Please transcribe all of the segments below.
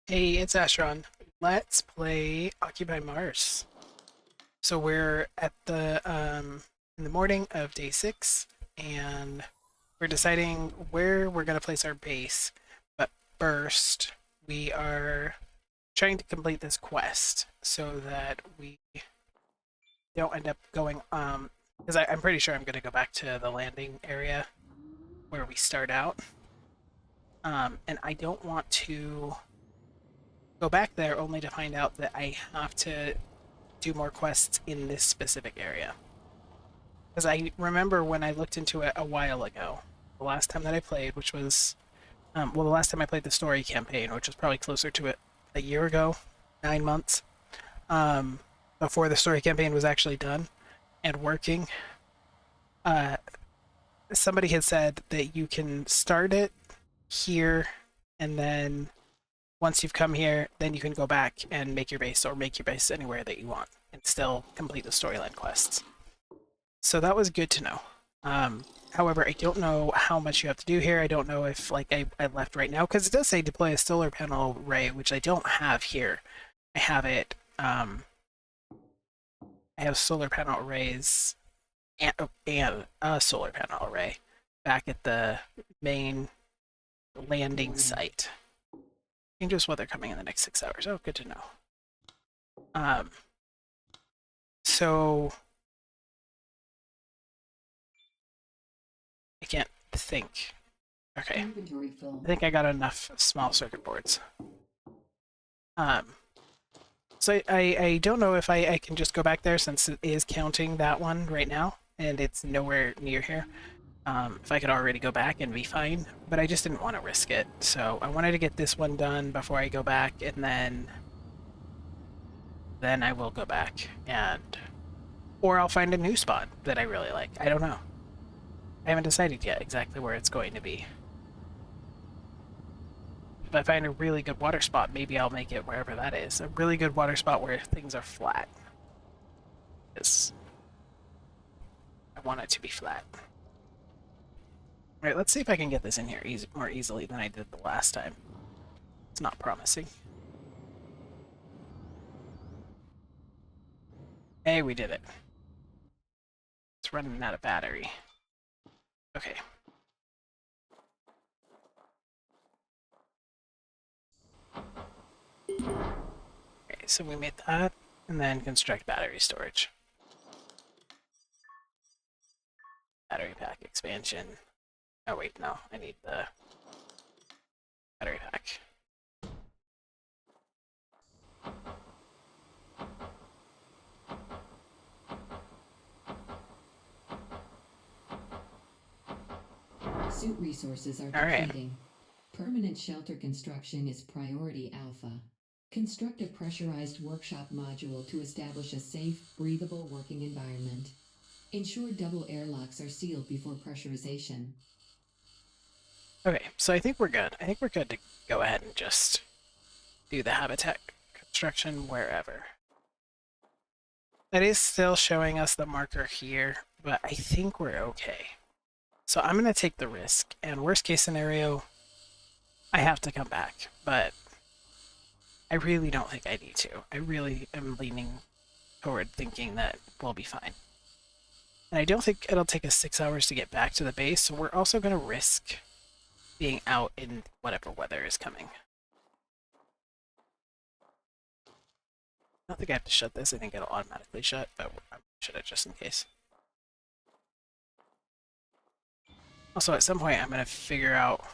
Hey, it's Ashron. Let's play Occupy Mars. So we're at the in the morning of day 6, and we're deciding where we're gonna place our base. But first, we are trying to complete this quest so that we don't end up going because I'm pretty sure I'm gonna go back to the landing area where we start out. And I don't want to go back there only to find out that I have to do more quests in this specific area. Because I remember when I looked into it a while ago, the last time that I played, which was, well, the last time I played the story campaign, which was probably closer to it a year ago, 9 months, um, before the story campaign was actually done and working. Uh, Somebody had said that you can start it here, and then once you've come here, then you can go back and make your base or make your base anywhere that you want and still complete the storyline quests. So that was good to know. However, I don't know how much you have to do here. I don't know if like I left right now because it does say deploy a solar panel array, which I don't have here. I have it. I have solar panel arrays and a solar panel array back at the main landing site. Dangerous weather coming in the next 6 hours. Oh, good to know. Um, so I can't think. Okay. Inventory full. I think I got enough small circuit boards. Um, so I don't know if I can just go back there since it is counting that one right now, and it's nowhere near here. If I could already go back and be fine, but I just didn't want to risk it. So I wanted to get this one done before I go back, and then I will go back or I'll find a new spot that I really like. I don't know. I haven't decided yet exactly where it's going to be. If I find a really good water spot, maybe I'll make it wherever that is. A really good water spot where things are flat. Because I want it to be flat. Alright, let's see if I can get this in here more easily than I did the last time. It's not promising. Hey, we did it. It's running out of battery. Okay. Okay, so we made that, and then construct battery storage. Battery pack expansion. Oh wait, no, I need the battery pack. Suit resources are All right. depleting. Permanent shelter construction is priority alpha. Construct a pressurized workshop module to establish a safe, breathable working environment. Ensure double airlocks are sealed before pressurization. Okay, so I think we're good. I think we're good to go ahead and just do the habitat construction wherever. It is still showing us the marker here, but I think we're okay. So I'm going to take the risk, and worst case scenario, I have to come back, but I really don't think I need to. I really am leaning toward thinking that we'll be fine. And I don't think it'll take us 6 hours to get back to the base, so we're also going to risk being out in whatever weather is coming. I don't think I have to shut this. I think it'll automatically shut, but I should have just in case. Also, at some point, I'm going to figure out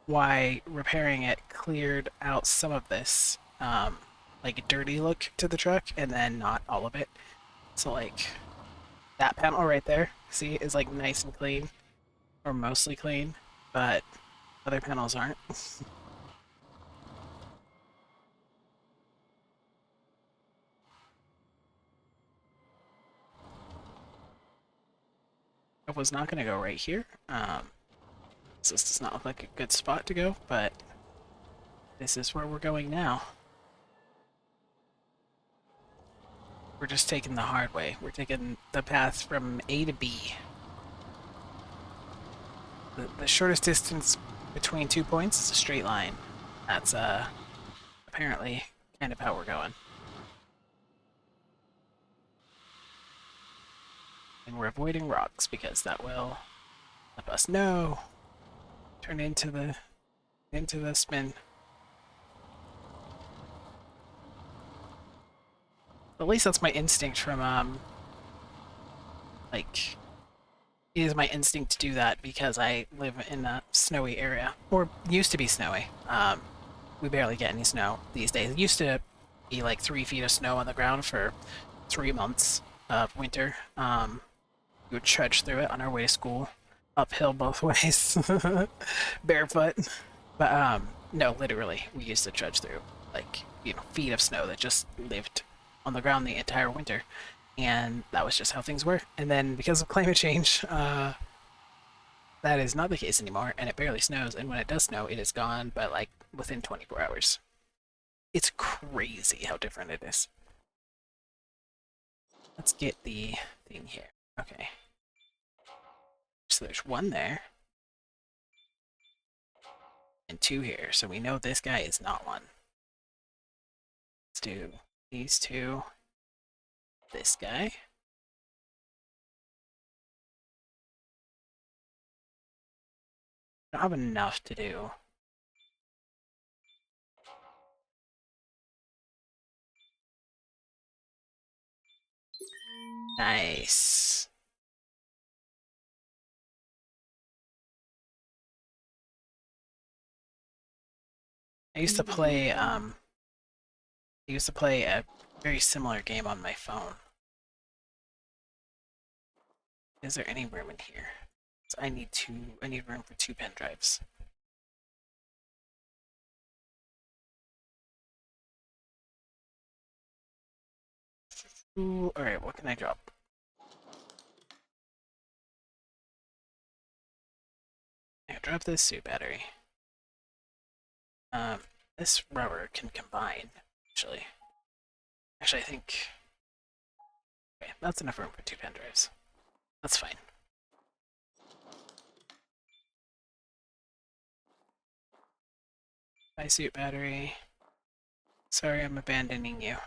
why repairing it cleared out some of this, like, dirty look to the truck, and then not all of it. So, like, that panel right there, see, is, like, nice and clean, or mostly clean, but other panels aren't. I was not going to go right here. So this does not look like a good spot to go, but this is where we're going now. We're just taking the hard way. We're taking the path from A to B. The shortest distance between 2 points is a straight line. That's apparently kind of how we're going. And we're avoiding rocks because that will let us know. Turn into the spin. At least that's my instinct from like it is my instinct to do that because I live in a snowy area, or used to be snowy. We barely get any snow these days. It used to be like 3 feet of snow on the ground for 3 months of winter. We would trudge through it on our way to school, uphill both ways, barefoot. But no, literally, we used to trudge through like feet of snow that just lived on the ground the entire winter, and that was just how things were. And then because of climate change, that is not the case anymore, and it barely snows. And when it does snow, it is gone by like within 24 hours. It's crazy how different it is. Let's get the thing here. Okay. So there's one there. And two here. So we know this guy is not one. Let's do these two. This guy. I don't have enough to do. Nice. I used to play a very similar game on my phone. Is there any room in here? So I need room for 2 pen drives. Ooh, alright, what can I drop? I drop this suit battery. This rubber can combine, actually. Actually, I think... Okay, that's enough room for 2 pen drives. That's fine. Bye, suit battery. Sorry, I'm abandoning you.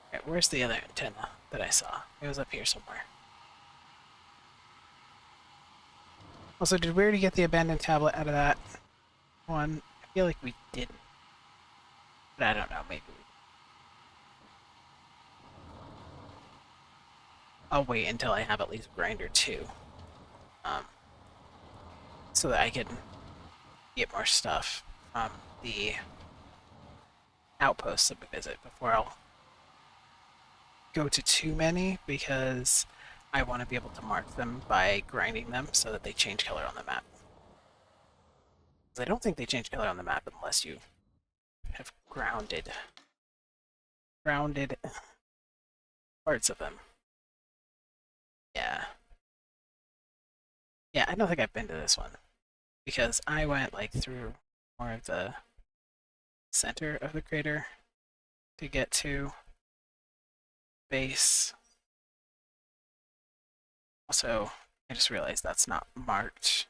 Alright, where's the other antenna that I saw? It was up here somewhere. Also, did we already get the abandoned tablet out of that one? I feel like we didn't. But I don't know, maybe we... I'll wait until I have at least grinder 2. So that I can get more stuff from the outposts that we visit before I'll go to too many, because I want to be able to mark them by grinding them so that they change color on the map. I don't think they change color on the map unless you have grounded parts of them. Yeah. Yeah, I don't think I've been to this one, because I went like through more of the center of the crater to get to base. Also, I just realized that's not marked.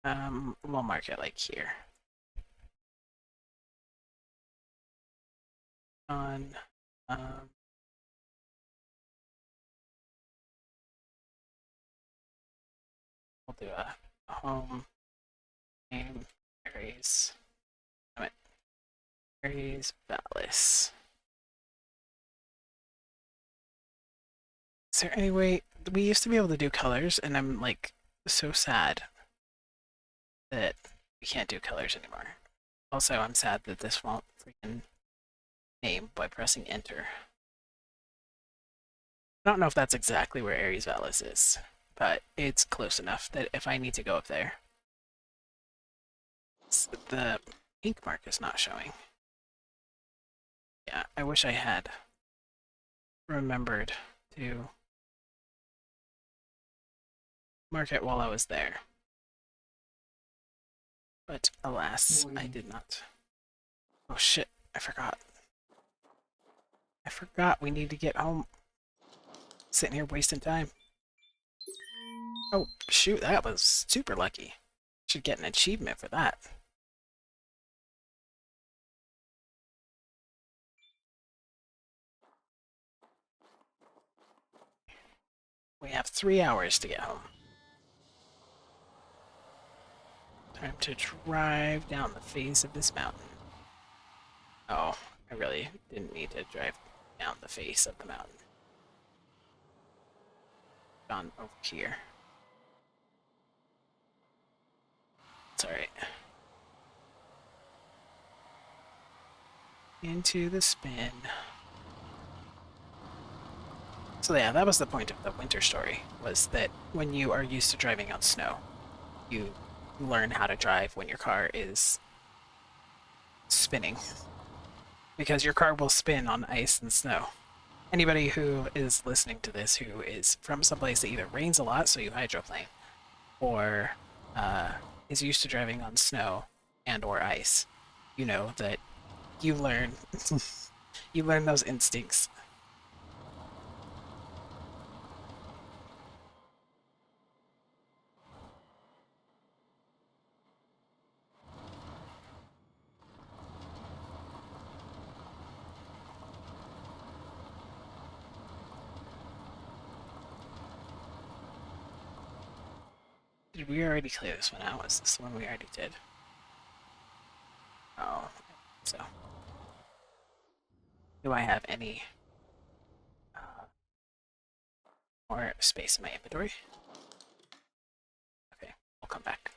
We'll mark it like here. On, we'll do a home name Aries. Aries Vallis. Is there any way we used to be able to do colors, and I'm like so sad that we can't do colors anymore. Also, I'm sad that this won't freaking name by pressing enter. I don't know if that's exactly where Aries Vallis is, but it's close enough that if I need to go up there, the ink mark is not showing. Yeah, I wish I had remembered to mark it while I was there. But alas, I did not. Oh shit, I forgot. I forgot we need to get home. Sitting here wasting time. Oh shoot, that was super lucky. Should get an achievement for that. We have 3 hours to get home. Time to drive down the face of this mountain. Oh, I really didn't need to drive down the face of the mountain. On over here. It's alright. Into the spin. So yeah, that was the point of the winter story, was that when you are used to driving on snow, you learn how to drive when your car is spinning. Because your car will spin on ice and snow. Anybody who is listening to this who is from someplace that either rains a lot, so you hydroplane, or is used to driving on snow and or ice, you know that you learn you learn those instincts. Did we already clear this one out? Was this the one we already did? Oh, so. Do I have any more space in my inventory? Okay, I'll come back.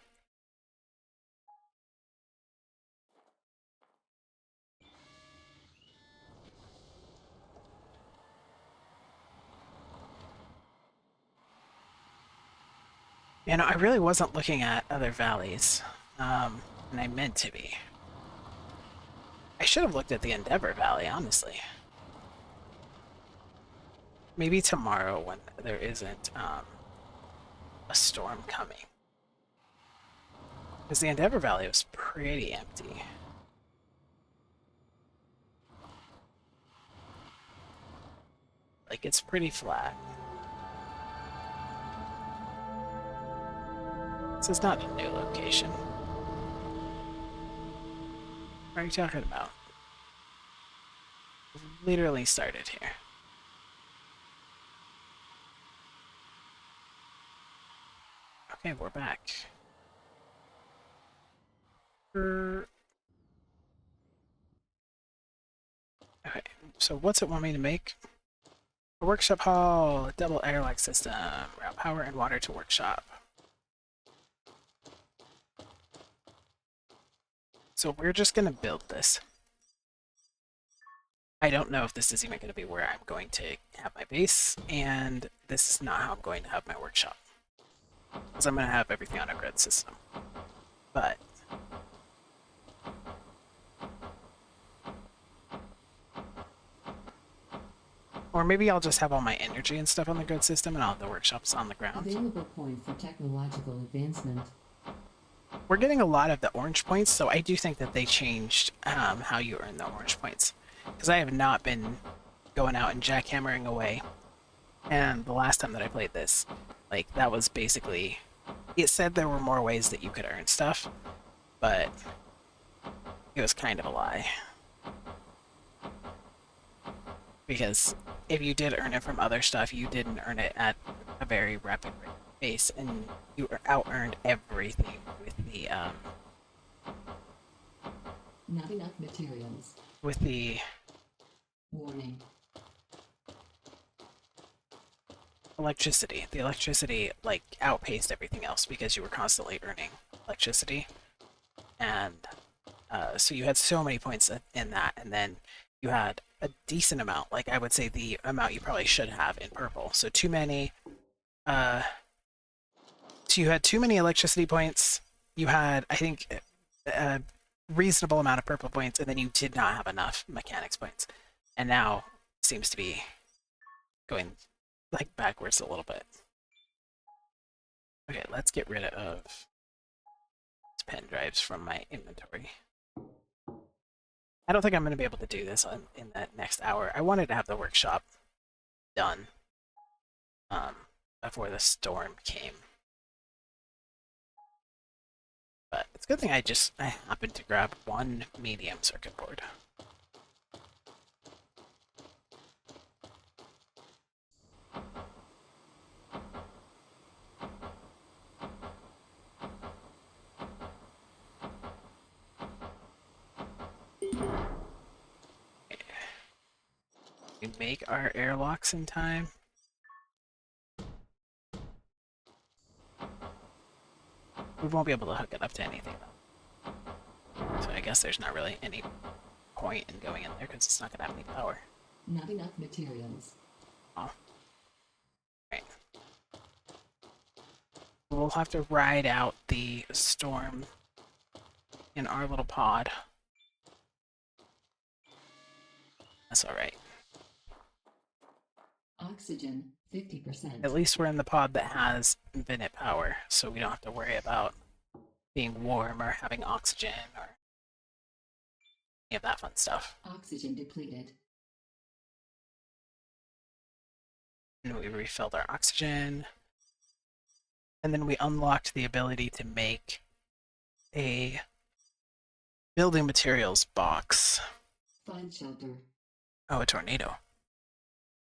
You know, I really wasn't looking at other valleys, and I meant to be. I should have looked at the Endeavor Valley, honestly. Maybe tomorrow when there isn't a storm coming. Because the Endeavor Valley was pretty empty. Like, it's pretty flat. This is not a new location. What are you talking about? We've literally started here. Okay, we're back. Okay, so what's it want me to make? A workshop hall, a double airlock system, route power and water to workshop. So we're just gonna build this. I don't know if this is even gonna be where I'm going to have my base, and this is not how I'm going to have my workshop. Because I'm gonna have everything on a grid system. But or maybe I'll just have all my energy and stuff on the grid system and all the workshops on the ground. Available point for technological advancement. We're getting a lot of the orange points, so I do think that they changed how you earn the orange points. Because I have not been going out and jackhammering away. And the last time that I played this, like, that was basically... It said there were more ways that you could earn stuff, but it was kind of a lie. Because if you did earn it from other stuff, you didn't earn it at a very rapid pace, and you out-earned everything with the Not enough materials. with the Warning. electricity. The electricity, like, outpaced everything else because you were constantly earning electricity. And so you had so many points in that, and then you had a decent amount, like I would say the amount you probably should have in purple. So too many, so you had too many electricity points, you had, I think, a reasonable amount of purple points, and then you did not have enough mechanics points. And now it seems to be going like backwards a little bit. Okay, let's get rid of these pen drives from my inventory. I don't think I'm going to be able to do this in the next hour. I wanted to have the workshop done before the storm came. It's a good thing I happened to grab one medium circuit board. We make our airlocks in time. We won't be able to hook it up to anything though. So I guess there's not really any point in going in there because it's not going to have any power. Not enough materials. Oh. Right. We'll have to ride out the storm in our little pod. That's alright. Oxygen, 50%. At least we're in the pod that has infinite power, so we don't have to worry about being warm or having oxygen or any of that fun stuff. Oxygen depleted. And we refilled our oxygen. And then we unlocked the ability to make a building materials box. Find shelter. Oh, a tornado.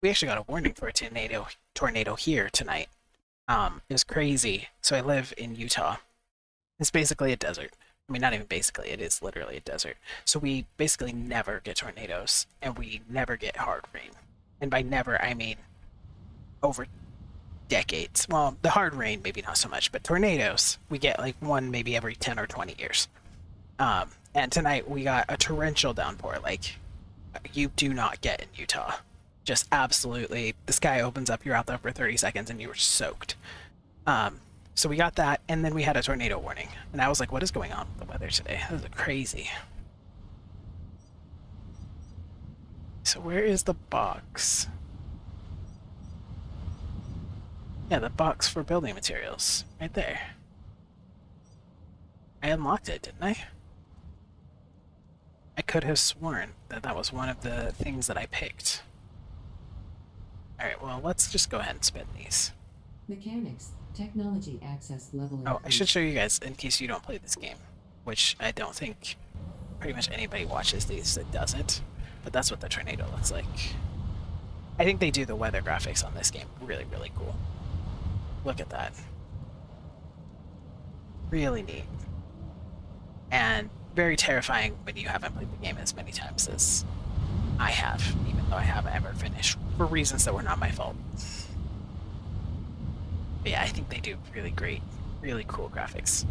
We actually got a warning for a tornado here tonight. It was crazy. So I live in Utah. It's basically a desert. I mean, not even basically, it is literally a desert. So we basically never get tornadoes, and we never get hard rain. And by never, I mean over decades. Well, the hard rain, maybe not so much, but tornadoes, we get like one maybe every 10 or 20 years. And tonight we got a torrential downpour, like you do not get in Utah. Just absolutely, the sky opens up, you're out there for 30 seconds, and you were soaked. So we got that, and then we had a tornado warning. And I was like, what is going on with the weather today? This is crazy. So where is the box? Yeah, the box for building materials. Right there. I unlocked it, didn't I? I could have sworn that that was one of the things that I picked. Alright, well, let's just go ahead and spin these. Mechanics, technology access level. Oh, I should show you guys in case you don't play this game, which I don't think pretty much anybody watches these that doesn't, but that's what the tornado looks like. I think they do the weather graphics on this game really, really cool. Look at that. Really neat. And very terrifying when you haven't played the game as many times as I have, even though I haven't ever finished, for reasons that were not my fault. But yeah, I think they do really great, really cool graphics.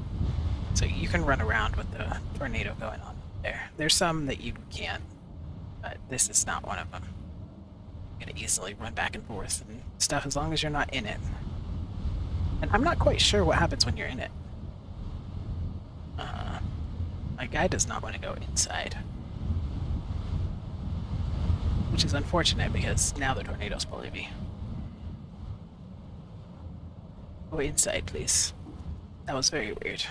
So you can run around with the tornado going on there. There's some that you can't, but this is not one of them. You can easily run back and forth and stuff as long as you're not in it. And I'm not quite sure what happens when you're in it. My guy does not want to go inside. Which is unfortunate because now the tornado's pulling me. Go inside, please. That was very weird.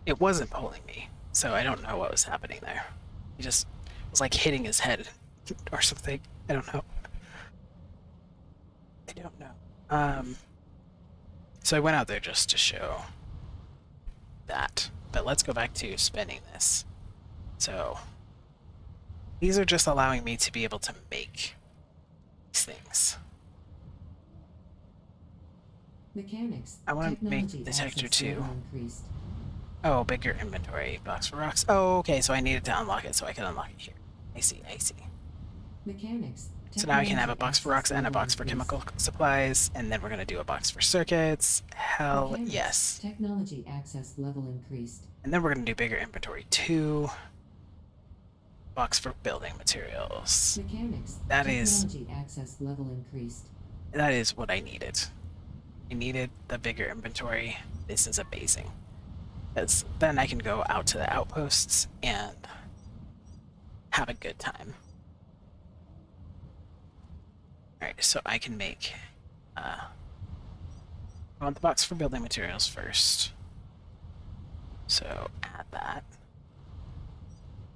It wasn't pulling me, so I don't know what was happening there. He just was like hitting his head or something. I don't know. I don't know. So I went out there just to show that. But let's go back to spinning this. So these are just allowing me to be able to make these things. Mechanics. I want to make the detector too. Oh, bigger inventory, box for rocks. Oh, okay, so I needed to unlock it so I can unlock it here. I see, I see. Mechanics. So now I can have a box for rocks and a box for chemical supplies, and then we're going to do a box for circuits. Hell Mechanics. yes. Technology access level increased. And then we're going to do bigger inventory too. Box for building materials. Mechanics. That is Technology access level increased. that is what I needed. I needed the bigger inventory. This is amazing. Because then I can go out to the outposts and have a good time. Alright, so I can make... I want the box for building materials first. So add that.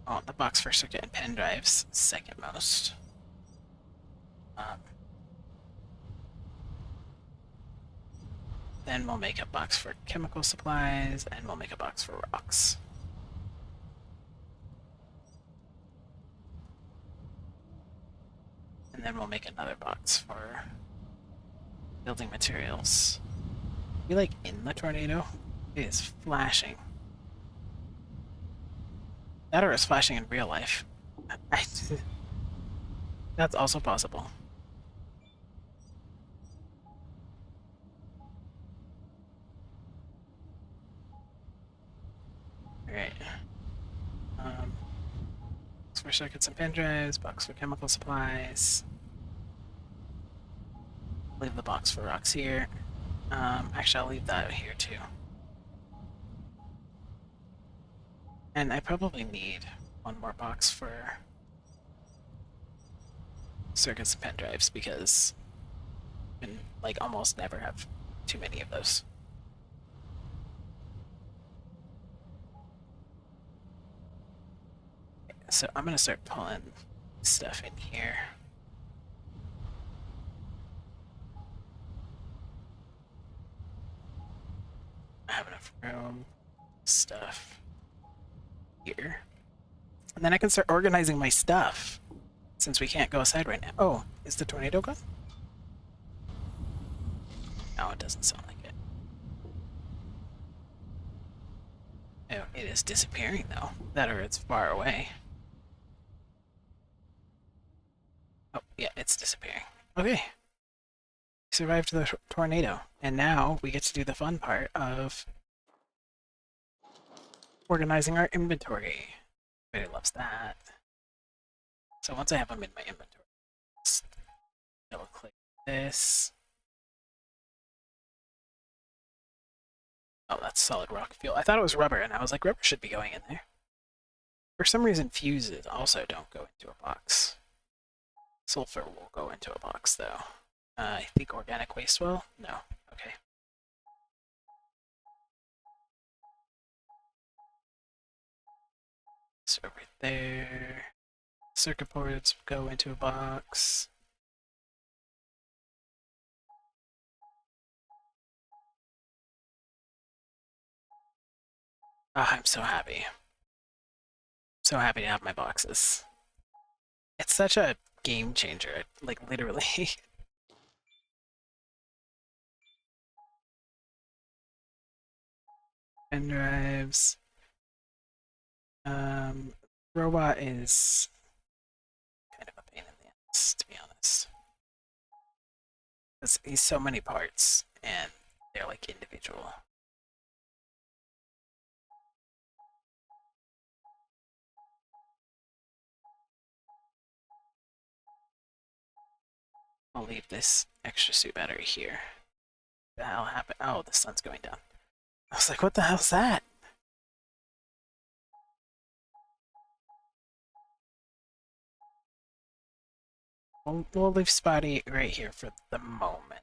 I want the box for circuit and pen drives second most. then we'll make a box for chemical supplies, and we'll make a box for rocks. And then we'll make another box for building materials. Are we like in the tornado? It is flashing. That or it's flashing in real life. I, that's also possible. Alright. Box for circuits and pen drives, box for chemical supplies. Leave the box for rocks here. Actually, I'll leave that here too. And I probably need one more box for circuits and pen drives because I can like almost never have too many of those. So I'm gonna start pulling stuff in here. I have enough room, stuff here. And then I can start organizing my stuff since we can't go outside right now. Oh, is the tornado gone? No, it doesn't sound like it. Oh, it is disappearing though. That or it's far away. Oh, yeah, it's disappearing. Okay. Survived the tornado. And now we get to do the fun part of organizing our inventory. Everybody loves that. So once I have them in my inventory, let's double click this. Oh, that's solid rock fuel. I thought it was rubber, and I was like, rubber should be going in there. For some reason, fuses also don't go into a box. Sulfur will go into a box, though. I think organic waste will? No. Okay. So right there. Circuit boards go into a box. Ah, I'm so happy. So happy to have my boxes. It's such a game changer, like literally. Pen drives. Robot is kind of a pain in the ass, to be honest. He's so many parts, and they're like individual. I'll leave this extra suit battery here. What the hell happened? Oh, the sun's going down. I was like, what the hell's that? We'll leave Spotty right here for the moment.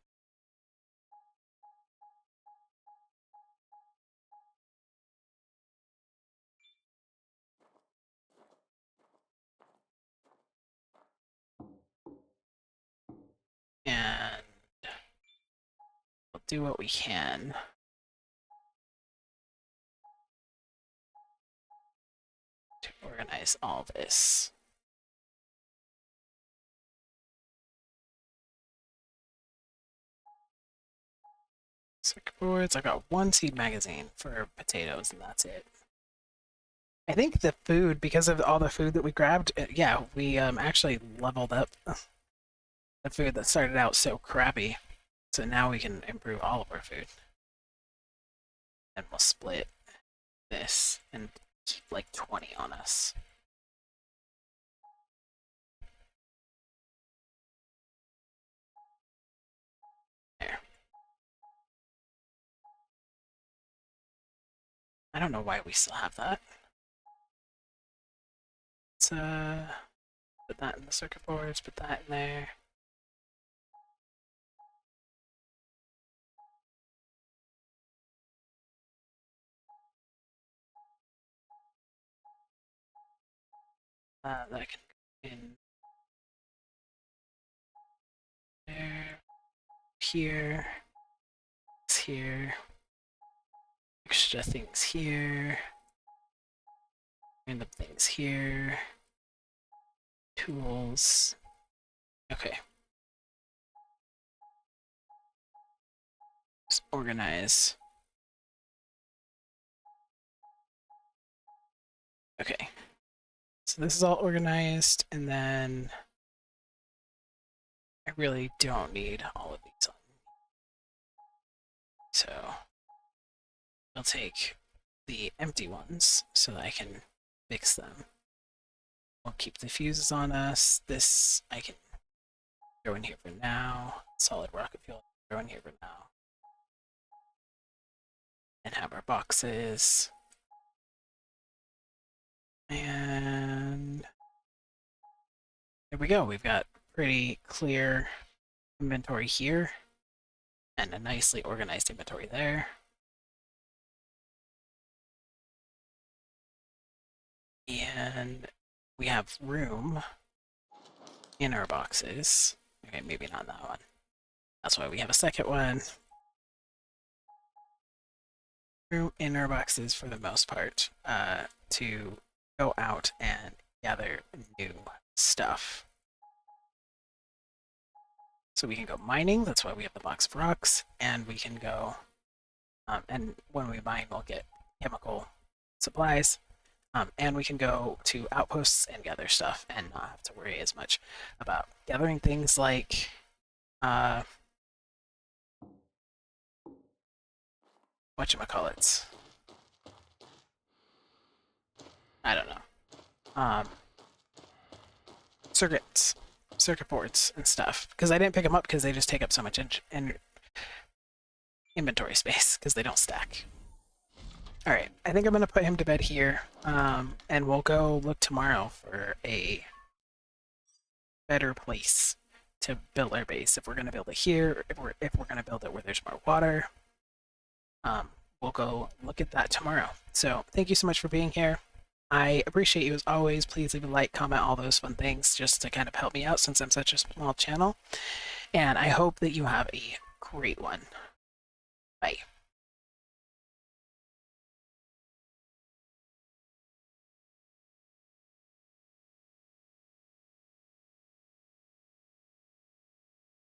And we'll do what we can to organize all this. Circuit boards. I got one seed magazine for potatoes, and that's it. I think the food, because of all the food that we grabbed, yeah, we actually leveled up the food that started out so crappy. So now we can improve all of our food. And we'll split this and keep like 20 on us. There. I don't know why we still have that. Let's put that in the circuit boards, put that in there. That can go in there, here, here. Extra things here. Random things here. Tools. Okay. Just organize. Okay. So this is all organized, and then I really don't need all of these on. So I'll take the empty ones so that I can fix them. We'll keep the fuses on us. This I can throw in here for now. Solid rocket fuel, throw in here for now. And have our boxes. And there we go. We've got pretty clear inventory here and a nicely organized inventory there. And we have room in our boxes. Okay, maybe not that one. That's why we have a second one. Room in our boxes for the most part to go out and gather new stuff. So we can go mining, that's why we have the box of rocks, and we can go, and when we mine, we'll get chemical supplies, and we can go to outposts and gather stuff and not have to worry as much about gathering things like, whatchamacallits. I don't know. Circuit boards and stuff, because I didn't pick them up because they just take up so much inventory space because they don't stack. All right, I think I'm gonna put him to bed here, and we'll go look tomorrow for a better place to build our base. If we're gonna build it here, if we're gonna build it where there's more water, we'll go look at that tomorrow. So thank you so much for being here. I appreciate you as always. Please leave a like, comment, all those fun things just to kind of help me out since I'm such a small channel. And I hope that you have a great one. Bye.